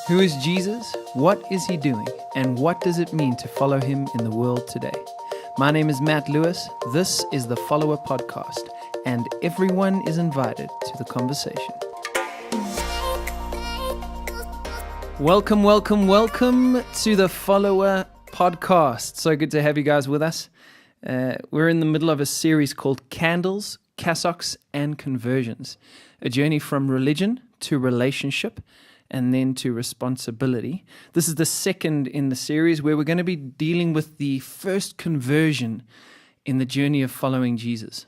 Who is Jesus? What is he doing? And what does it mean to follow him in the world today? My name is Matt Lewis. This is the Follower Podcast, and everyone is invited to the conversation. Welcome to the Follower Podcast. So good to have you guys with us. We're in the middle of a series called Candles, Cassocks, and Conversions, a journey from religion to relationship and then to responsibility. This is the second in the series where we're going to be dealing with the first conversion in the journey of following Jesus.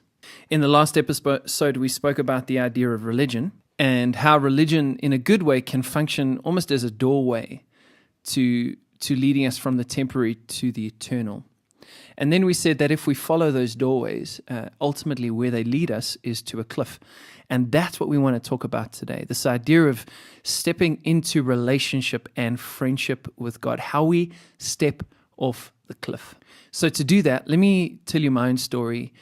In the last episode, we spoke about the idea of religion and how religion, in a good way, can function almost as a doorway to leading us from the temporary to the eternal. And then we said that if we follow those doorways, ultimately where they lead us is to a cliff. And that's what we want to talk about today, this idea of stepping into relationship and friendship with God, how we step off the cliff. So to do that, let me tell you my own story.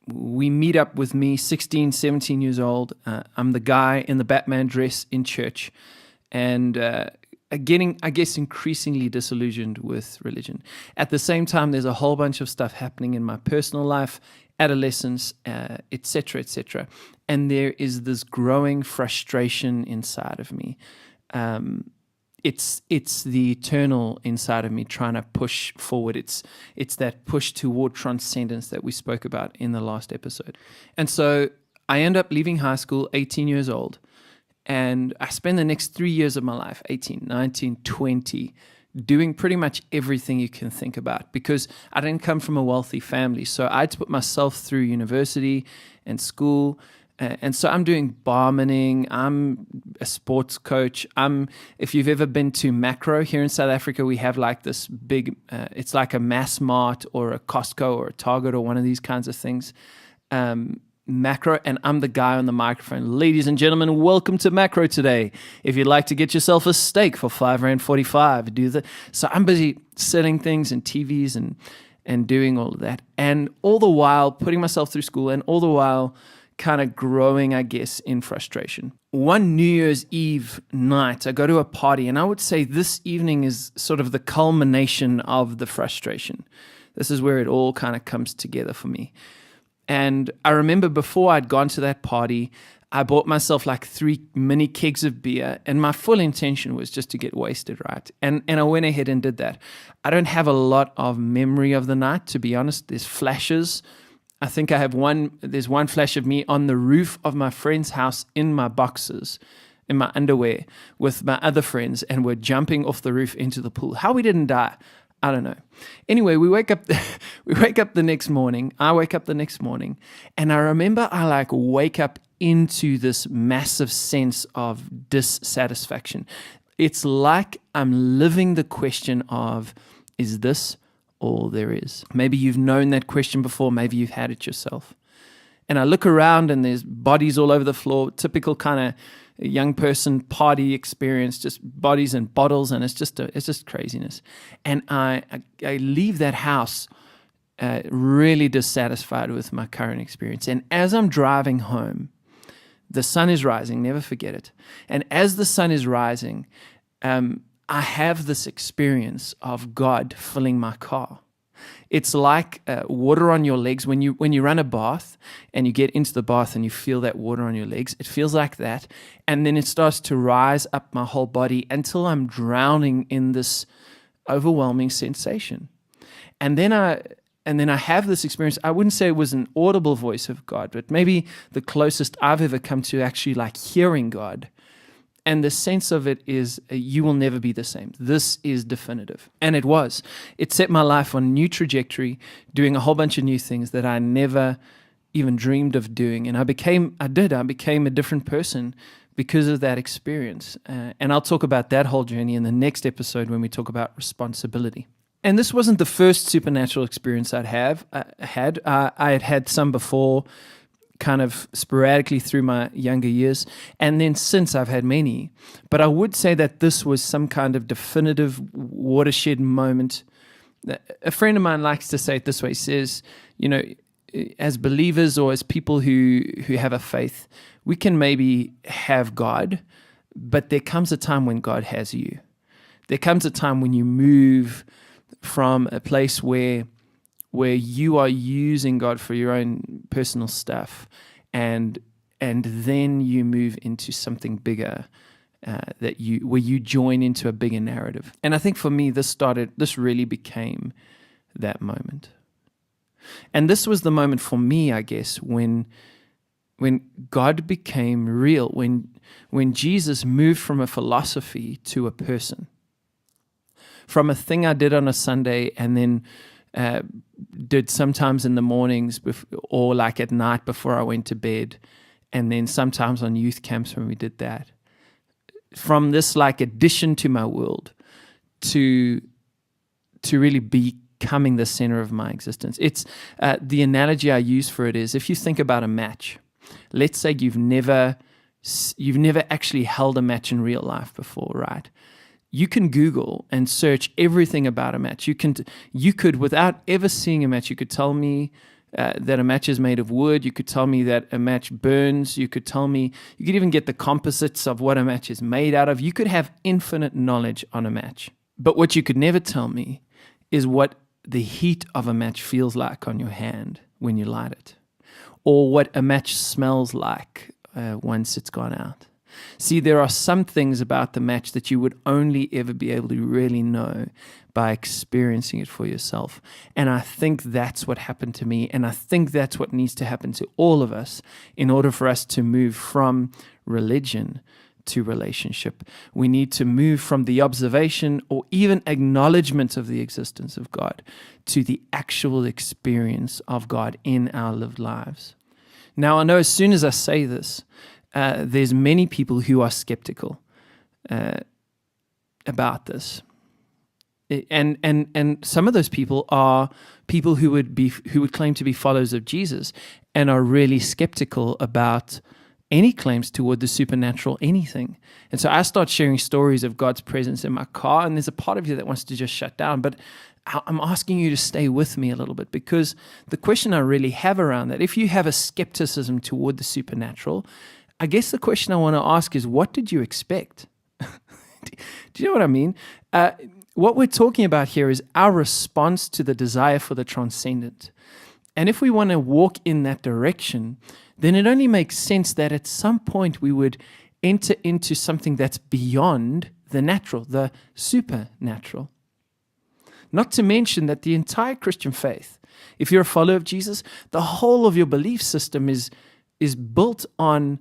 We meet up with me, 16, 17 years old. I'm the guy in the Batman dress in church and getting, I guess, increasingly disillusioned with religion. At the same time, there's a whole bunch of stuff happening in my personal life, adolescence, etc., etc. And there is this growing frustration inside of me. It's the eternal inside of me trying to push forward. It's that push toward transcendence that we spoke about in the last episode. And so I end up leaving high school, 18 years old, and I spend the next 3 years of my life, 18, 19, 20, doing pretty much everything you can think about because I didn't come from a wealthy family. So I had to put myself through university and school. And so I'm doing barmaning. I'm a sports coach. If you've ever been to Macro here in South Africa, we have like this big, it's like a Mass Mart or a Costco or a Target or one of these kinds of things. Macro, and I'm the guy on the microphone. Ladies and gentlemen, welcome to Macro today. If you'd like to get yourself a steak for R5.45, do that. So I'm busy selling things and TVs and doing all of that. And all the while putting myself through school and all the while kind of growing, I guess, in frustration. One New Year's Eve night, I go to a party, and I would say this evening is sort of the culmination of the frustration. This is where it all kind of comes together for me. And I remember before I'd gone to that party, I bought myself like 3 mini kegs of beer, and my full intention was just to get wasted, right? And I went ahead and did that. I don't have a lot of memory of the night, to be honest. There's flashes. I think I have there's one flash of me on the roof of my friend's house in my boxers, in my underwear, with my other friends, and we're jumping off the roof into the pool. How we didn't die, I don't know. Anyway, we wake up the next morning. I wake up the next morning, and I remember I wake up into this massive sense of dissatisfaction. It's like I'm living the question of, is this all there is? Maybe you've known that question before. Maybe you've had it yourself. And I look around, and there's bodies all over the floor, typical kind of young person party experience, just bodies and bottles, and it's just craziness. And I leave that house really dissatisfied with my current experience. And as I'm driving home, the sun is rising, never forget it. And as the sun is rising, I have this experience of God filling my car. It's like water on your legs. When you run a bath and you get into the bath and you feel that water on your legs, it feels like that. And then it starts to rise up my whole body until I'm drowning in this overwhelming sensation. And then I have this experience. I wouldn't say it was an audible voice of God, but maybe the closest I've ever come to actually hearing God. And the sense of it is, you will never be the same. This is definitive. And it was. It set my life on a new trajectory, doing a whole bunch of new things that I never even dreamed of doing. And I became a different person because of that experience. And I'll talk about that whole journey in the next episode when we talk about responsibility. And this wasn't the first supernatural experience I had. I had had some before, kind of sporadically through my younger years, and then since I've had many. But I would say that this was some kind of definitive watershed moment. A friend of mine likes to say it this way. He says, as believers or as people who have a faith, we can maybe have God, But there comes a time when God has you. There comes a time when you move from a place where you are using God for your own personal stuff, and then you move into something bigger, where you join into a bigger narrative. And I think for me, this really became that moment. And this was the moment for me, I guess, when God became real, when Jesus moved from a philosophy to a person, from a thing I did on a Sunday and then did sometimes in the mornings or like at night before I went to bed, and then sometimes on youth camps when we did that. From this like addition to my world to really becoming the center of my existence. It's the analogy I use for it is, if you think about a match, let's say you've never actually held a match in real life before, right? You can Google and search everything about a match. You could, without ever seeing a match, you could tell me that a match is made of wood. You could tell me that a match burns. You could even get the composites of what a match is made out of. You could have infinite knowledge on a match. But what you could never tell me is what the heat of a match feels like on your hand when you light it, or what a match smells like once it's gone out. See, there are some things about the match that you would only ever be able to really know by experiencing it for yourself. And I think that's what happened to me, and I think that's what needs to happen to all of us in order for us to move from religion to relationship. We need to move from the observation or even acknowledgement of the existence of God to the actual experience of God in our lived lives. Now, I know as soon as I say this, there's many people who are skeptical about this, and some of those people are people who would claim to be followers of Jesus and are really skeptical about any claims toward the supernatural anything. And so I start sharing stories of God's presence in my car, and there's a part of you that wants to just shut down. But I'm asking you to stay with me a little bit, because the question I really have around that, if you have a skepticism toward the supernatural, I guess the question I want to ask is, what did you expect? Do you know what I mean? What we're talking about here is our response to the desire for the transcendent. And if we want to walk in that direction, then it only makes sense that at some point we would enter into something that's beyond the natural, the supernatural. Not to mention that the entire Christian faith, if you're a follower of Jesus, the whole of your belief system is built on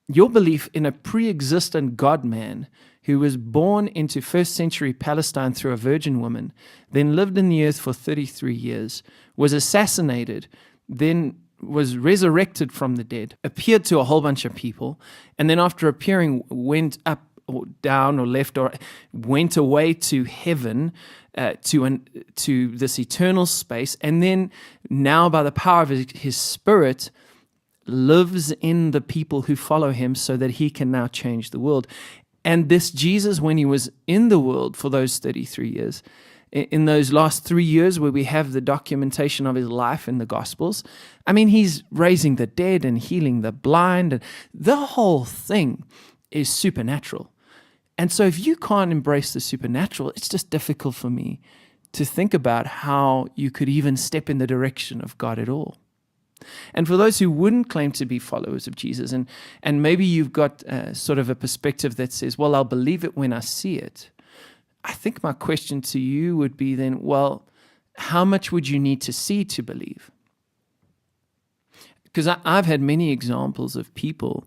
your belief in a pre-existent God-man who was born into first century Palestine through a virgin woman, then lived in the earth for 33 years, was assassinated, then was resurrected from the dead, appeared to a whole bunch of people, and then after appearing went up or down or left or went away to heaven, to this eternal space, and then now by the power of his Spirit lives in the people who follow him so that he can now change the world. And this Jesus, when he was in the world for those 33 years, in those last 3 years where we have the documentation of his life in the Gospels, I mean, he's raising the dead and healing the blind, and the whole thing is supernatural. And so if you can't embrace the supernatural, it's just difficult for me to think about how you could even step in the direction of God at all. And for those who wouldn't claim to be followers of Jesus, and maybe you've got sort of a perspective that says, well, I'll believe it when I see it, I think my question to you would be then, well, how much would you need to see to believe? Because I've had many examples of people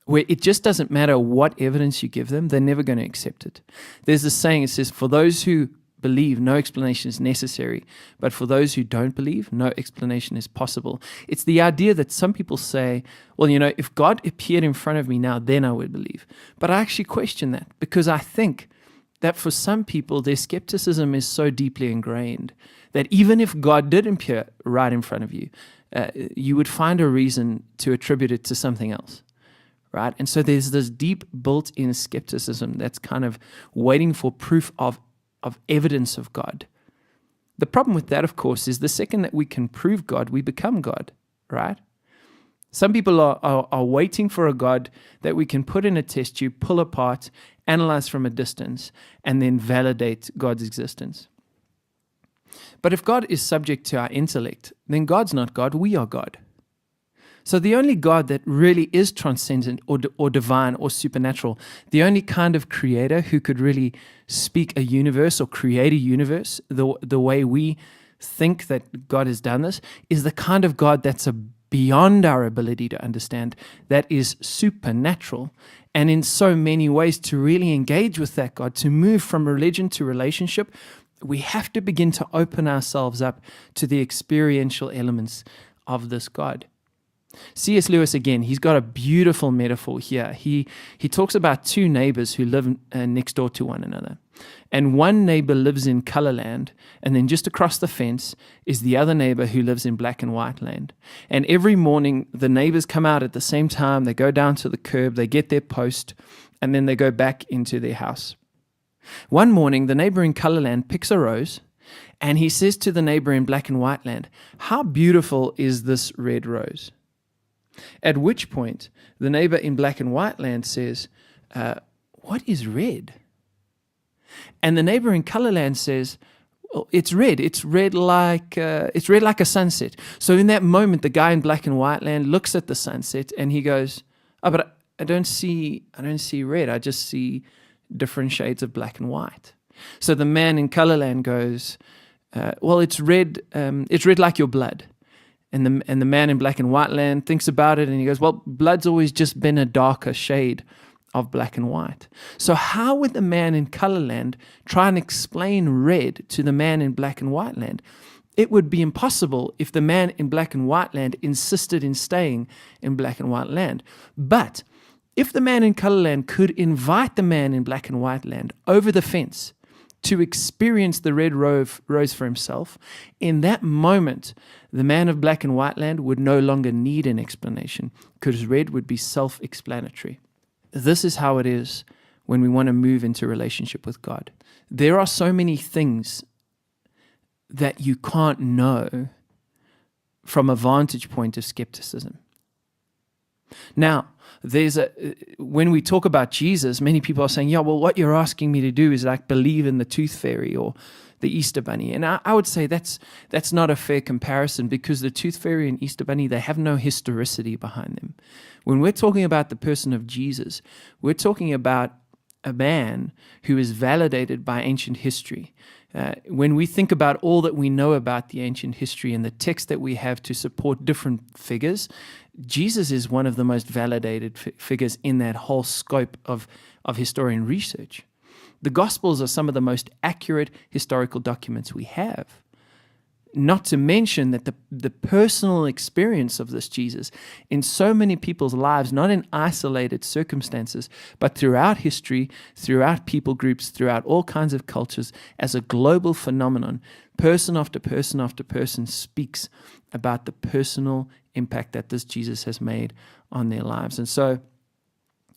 where it just doesn't matter what evidence you give them, they're never going to accept it. There's this saying, it says, for those who believe, no explanation is necessary, but for those who don't believe, no explanation is possible. It's the idea that some people say, well, if God appeared in front of me now, then I would believe. But I actually question that, because I think that for some people, their skepticism is so deeply ingrained that even if God did appear right in front of you, you would find a reason to attribute it to something else. Right? And so there's this deep built-in skepticism that's kind of waiting for proof of evidence of God. The problem with that, of course, is the second that we can prove God, we become God, right? Some people are waiting for a God that we can put in a test tube, pull apart, analyze from a distance, and then validate God's existence. But if God is subject to our intellect, then God's not God, we are God. So the only God that really is transcendent or divine or supernatural, the only kind of creator who could really speak a universe or create a universe the way we think that God has done this, is the kind of God that's beyond our ability to understand, that is supernatural. And in so many ways, to really engage with that God, to move from religion to relationship, we have to begin to open ourselves up to the experiential elements of this God. C.S. Lewis, again, he's got a beautiful metaphor here. He talks about two neighbors who live next door to one another. And one neighbor lives in color land, and then just across the fence is the other neighbor who lives in black and white land. And every morning, the neighbors come out at the same time, they go down to the curb, they get their post, and then they go back into their house. One morning, the neighbor in color land picks a rose, and he says to the neighbor in black and white land, "How beautiful is this red rose?" At which point, the neighbor in black and white land says, "What is red?" And the neighbor in color land says, "Well, it's red. It's red like a sunset." So in that moment, the guy in black and white land looks at the sunset and he goes, "Oh, but I don't see red. I just see different shades of black and white." So the man in color land goes, "Well, it's red. It's red like your blood." And the man in black and white land thinks about it and he goes, "Well, blood's always just been a darker shade of black and white." So how would the man in color land try and explain red to the man in black and white land? It would be impossible if the man in black and white land insisted in staying in black and white land. But if the man in color land could invite the man in black and white land over the fence to experience the red rose for himself, in that moment, the man of black and white land would no longer need an explanation because red would be self-explanatory. This is how it is when we want to move into relationship with God. There are so many things that you can't know from a vantage point of skepticism. Now, when we talk about Jesus, many people are saying, "Yeah, well, what you're asking me to do is like believe in the tooth fairy or the Easter bunny." And I would say that's not a fair comparison, because the tooth fairy and Easter bunny, they have no historicity behind them. When we're talking about the person of Jesus, we're talking about a man who is validated by ancient history. When we think about all that we know about the ancient history and the text that we have to support different figures, Jesus is one of the most validated figures in that whole scope of historian research. The Gospels are some of the most accurate historical documents we have. Not to mention that the personal experience of this Jesus in so many people's lives, not in isolated circumstances, but throughout history, throughout people groups, throughout all kinds of cultures, as a global phenomenon, person after person after person speaks about the personal impact that this Jesus has made on their lives. And so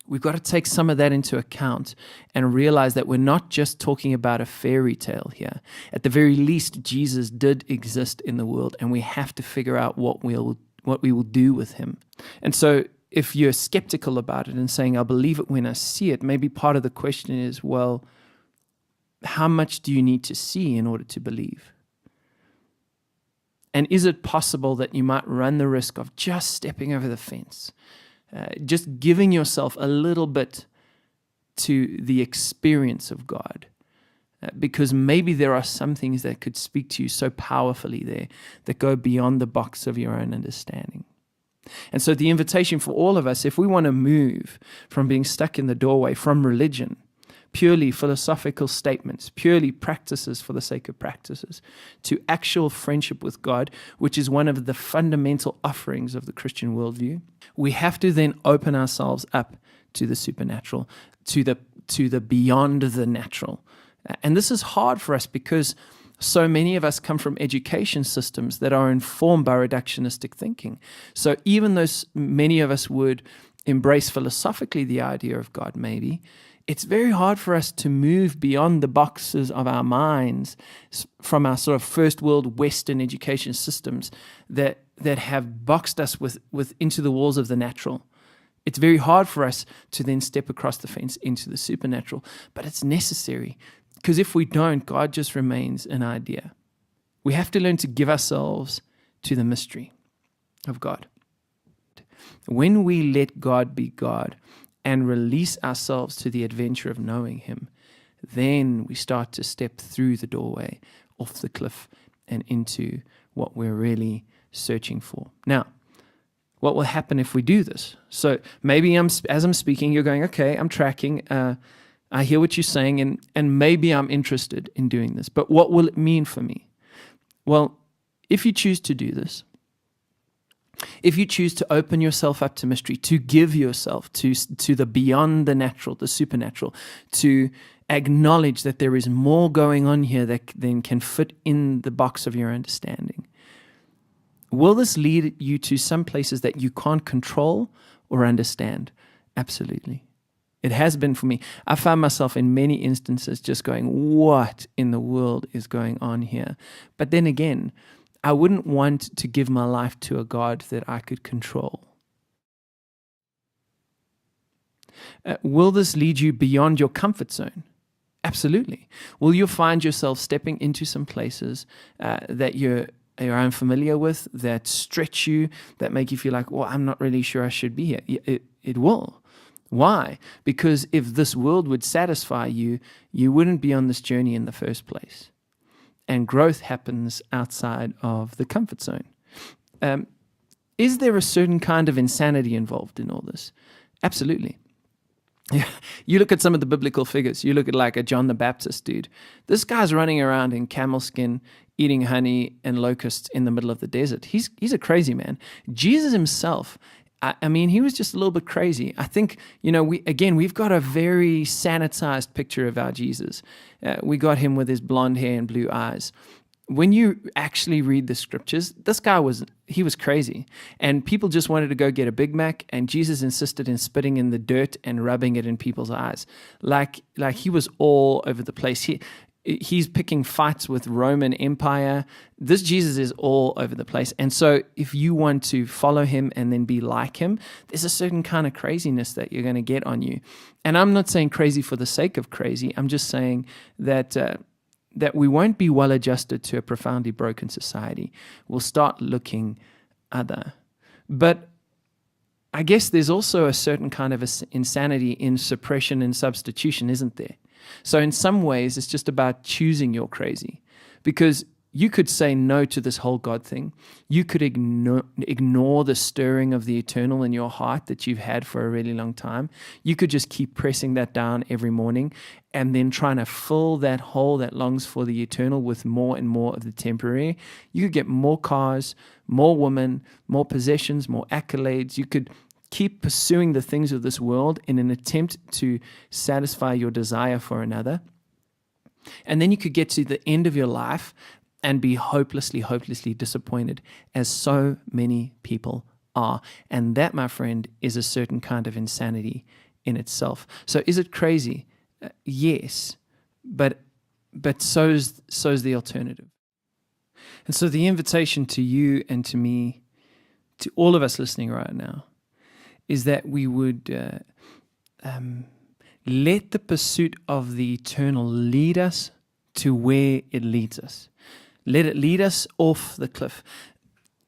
we've got to take some of that into account and realize that we're not just talking about a fairy tale here. At the very least, Jesus did exist in the world, and we have to figure out what we will do with him. And so if you're skeptical about it and saying, "I'll believe it when I see it," maybe part of the question is, well, how much do you need to see in order to believe? And is it possible that you might run the risk of just stepping over the fence? Just giving yourself a little bit to the experience of God. Because maybe there are some things that could speak to you so powerfully there that go beyond the box of your own understanding. And so the invitation for all of us, if we want to move from being stuck in the doorway, from religion, purely philosophical statements, purely practices for the sake of practices, to actual friendship with God, which is one of the fundamental offerings of the Christian worldview, we have to then open ourselves up to the supernatural, to the beyond the natural. And this is hard for us because so many of us come from education systems that are informed by reductionistic thinking. So even though many of us would embrace philosophically the idea of God, maybe, it's very hard for us to move beyond the boxes of our minds from our sort of first world Western education systems that that have boxed us with into the walls of the natural. It's very hard for us to then step across the fence into the supernatural, but it's necessary, because if we don't, God just remains an idea. We have to learn to give ourselves to the mystery of God. When we let God be God and release ourselves to the adventure of knowing Him, then we start to step through the doorway, off the cliff, and into what we're really searching for. Now, what will happen if we do this? So maybe as I'm speaking, you're going, okay, I'm tracking. I hear what you're saying, and maybe I'm interested in doing this. But what will it mean for me? Well, if you choose to do this, if you choose to open yourself up to mystery, to give yourself to the beyond the natural, the supernatural, to acknowledge that there is more going on here that then can fit in the box of your understanding, will this lead you to some places that you can't control or understand? Absolutely. It has been for me. I found myself in many instances just going, what in the world is going on here? But then again, I wouldn't want to give my life to a God that I could control. Will this lead you beyond your comfort zone? Absolutely. Will you find yourself stepping into some places that you're unfamiliar with, that stretch you, that make you feel like, well, I'm not really sure I should be here? It will. Why? Because if this world would satisfy you, you wouldn't be on this journey in the first place. And growth happens outside of the comfort zone. Is there a certain kind of insanity involved in all this? Absolutely. You look at some of the biblical figures. You look at like a John the Baptist dude. This guy's running around in camel skin, eating honey and locusts in the middle of the desert. He's a crazy man. Jesus himself, I mean, he was just a little bit crazy. I think, we've got a very sanitized picture of our Jesus. We got him with his blonde hair and blue eyes. When you actually read the scriptures, this guy was crazy. And people just wanted to go get a Big Mac, and Jesus insisted in spitting in the dirt and rubbing it in people's eyes. Like he was all over the place. He's picking fights with Roman Empire. This Jesus is all over the place. And so if you want to follow him and then be like him, there's a certain kind of craziness that you're going to get on you. And I'm not saying crazy for the sake of crazy. I'm just saying that we won't be well adjusted to a profoundly broken society. We'll start looking other. But I guess there's also a certain kind of insanity in suppression and substitution, isn't there? So in some ways, it's just about choosing your crazy, because you could say no to this whole God thing. You could ignore the stirring of the eternal in your heart that you've had for a really long time. You could just keep pressing that down every morning and then trying to fill that hole that longs for the eternal with more and more of the temporary. You could get more cars, more women, more possessions, more accolades. You could keep pursuing the things of this world in an attempt to satisfy your desire for another. And then you could get to the end of your life and be hopelessly, hopelessly disappointed, as so many people are. And that, my friend, is a certain kind of insanity in itself. So is it crazy? Yes, but so's the alternative. And so the invitation to you and to me, to all of us listening right now, is that we would let the pursuit of the eternal lead us to where it leads us. Let it lead us off the cliff.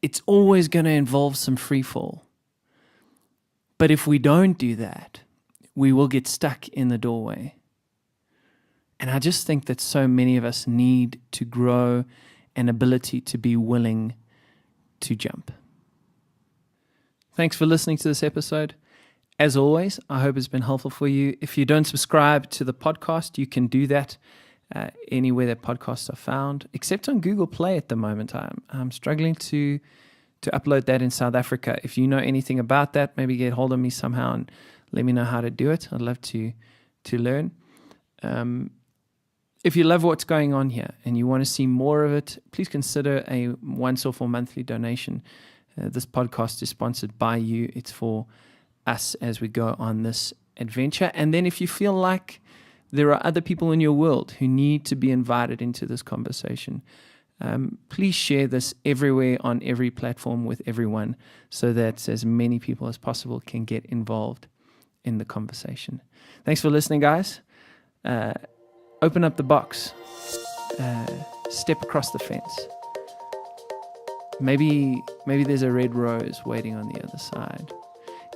It's always going to involve some free fall. But if we don't do that, we will get stuck in the doorway. And I just think that so many of us need to grow an ability to be willing to jump. Thanks for listening to this episode. As always, I hope it's been helpful for you. If you don't subscribe to the podcast, you can do that anywhere that podcasts are found, except on Google Play at the moment. I'm struggling to upload that in South Africa. If you know anything about that, maybe get hold of me somehow and let me know how to do it. I'd love to learn. If you love what's going on here and you want to see more of it, please consider a once-off or monthly donation. This podcast is sponsored by you. It's for us as we go on this adventure. And then if you feel like there are other people in your world who need to be invited into this conversation, Please share this everywhere on every platform with everyone so that as many people as possible can get involved in the conversation. Thanks for listening, guys. Open up the box. Step across the fence. Maybe there's a red rose waiting on the other side.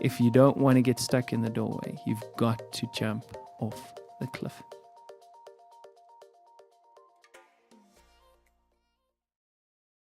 If you don't want to get stuck in the doorway, you've got to jump off the cliff.